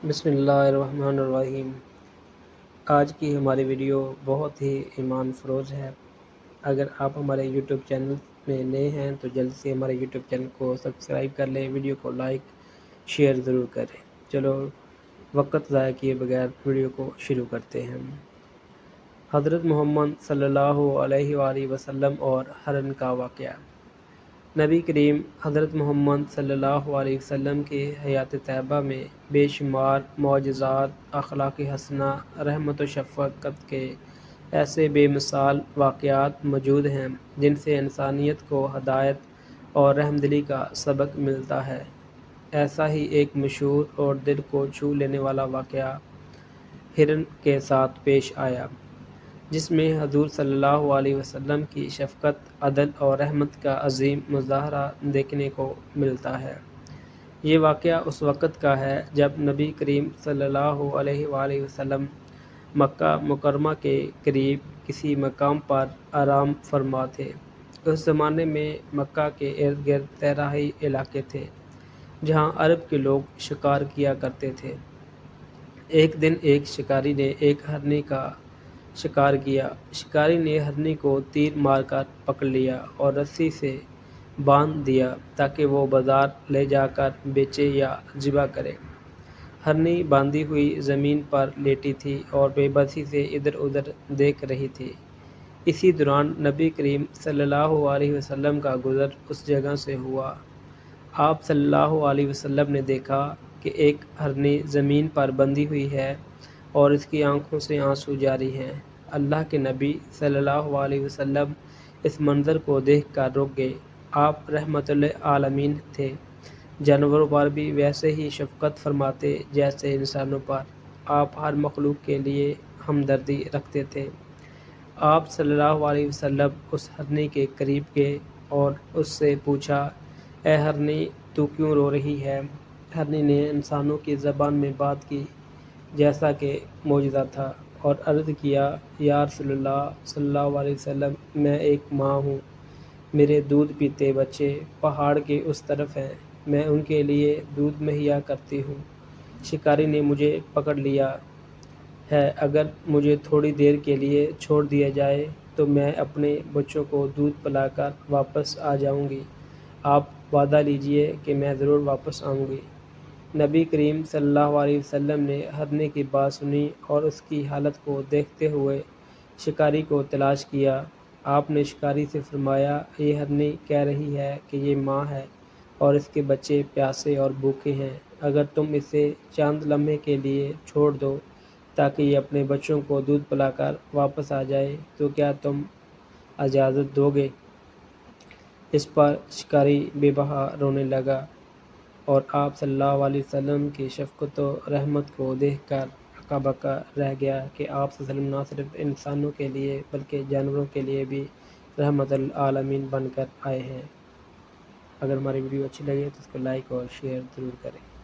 بسم اللہ الرحمن الرحیم۔ آج کی ہماری ویڈیو بہت ہی ایمان فروز ہے۔ اگر آپ ہمارے یوٹیوب چینل میں نئے ہیں تو جلد سے ہمارے یوٹیوب چینل کو سبسکرائب کر لیں، ویڈیو کو لائک شیئر ضرور کریں۔ چلو وقت ضائع کیے بغیر ویڈیو کو شروع کرتے ہیں۔ حضرت محمد صلی اللہ علیہ وآلہ وسلم اور ہرن کا واقعہ۔ نبی کریم حضرت محمد صلی اللہ علیہ وسلم کی حیات طیبہ میں بے شمار معجزات، اخلاق حسنہ، رحمت و شفقت کے ایسے بے مثال واقعات موجود ہیں جن سے انسانیت کو ہدایت اور رحمدلی کا سبق ملتا ہے۔ ایسا ہی ایک مشہور اور دل کو چھو لینے والا واقعہ ہرن کے ساتھ پیش آیا، جس میں حضور صلی اللہ علیہ وسلم کی شفقت، عدل اور رحمت کا عظیم مظاہرہ دیکھنے کو ملتا ہے۔ یہ واقعہ اس وقت کا ہے جب نبی کریم صلی اللہ علیہ وآلہ وسلم مکہ مکرمہ کے قریب کسی مقام پر آرام فرما تھے۔ اس زمانے میں مکہ کے ارد گرد صحرائی علاقے تھے جہاں عرب کے لوگ شکار کیا کرتے تھے۔ ایک دن ایک شکاری نے ایک ہرنی کا شکار کیا۔ شکاری نے ہرنی کو تیر مار کر پکڑ لیا اور رسی سے باندھ دیا تاکہ وہ بازار لے جا کر بیچے یا ذبح کرے۔ ہرنی باندھی ہوئی زمین پر لیٹی تھی اور بے بسی سے ادھر ادھر دیکھ رہی تھی۔ اسی دوران نبی کریم صلی اللہ علیہ وسلم کا گزر اس جگہ سے ہوا۔ آپ صلی اللہ علیہ وسلم نے دیکھا کہ ایک ہرنی زمین پر بندھی ہوئی ہے اور اس کی آنکھوں سے آنسو جاری ہیں۔ اللہ کے نبی صلی اللہ علیہ وسلم اس منظر کو دیکھ کر رک گئے۔ آپ رحمت للعالمین تھے، جانوروں پر بھی ویسے ہی شفقت فرماتے جیسے انسانوں پر۔ آپ ہر مخلوق کے لیے ہمدردی رکھتے تھے۔ آپ صلی اللہ علیہ وسلم اس ہرنی کے قریب گئے اور اس سے پوچھا، اے ہرنی، تو کیوں رو رہی ہے؟ ہرنی نے انسانوں کی زبان میں بات کی جیسا کہ معجزہ تھا اور عرض کیا، یا رسول اللہ صلی اللہ علیہ وسلم، میں ایک ماں ہوں، میرے دودھ پیتے بچے پہاڑ کے اس طرف ہیں، میں ان کے لیے دودھ مہیا کرتی ہوں۔ شکاری نے مجھے پکڑ لیا ہے، اگر مجھے تھوڑی دیر کے لیے چھوڑ دیا جائے تو میں اپنے بچوں کو دودھ پلا کر واپس آ جاؤں گی۔ آپ وعدہ لیجئے کہ میں ضرور واپس آؤں گی۔ نبی کریم صلی اللہ علیہ وسلم نے ہرنے کی بات سنی اور اس کی حالت کو دیکھتے ہوئے شکاری کو تلاش کیا۔ آپ نے شکاری سے فرمایا، یہ ہرنی کہہ رہی ہے کہ یہ ماں ہے اور اس کے بچے پیاسے اور بھوکے ہیں، اگر تم اسے چند لمحے کے لیے چھوڑ دو تاکہ یہ اپنے بچوں کو دودھ پلا کر واپس آ جائے تو کیا تم اجازت دو گے؟ اس پر شکاری بے بہا رونے لگا اور آپ صلی اللہ علیہ وسلم کی شفقت و رحمت کو دیکھ کر ہکا بکا رہ گیا کہ آپ صلی اللہ علیہ وسلم نہ صرف انسانوں کے لیے بلکہ جانوروں کے لیے بھی رحمت للعالمین بن کر آئے ہیں۔ اگر ہماری ویڈیو اچھی لگے تو اس کو لائک اور شیئر ضرور کریں۔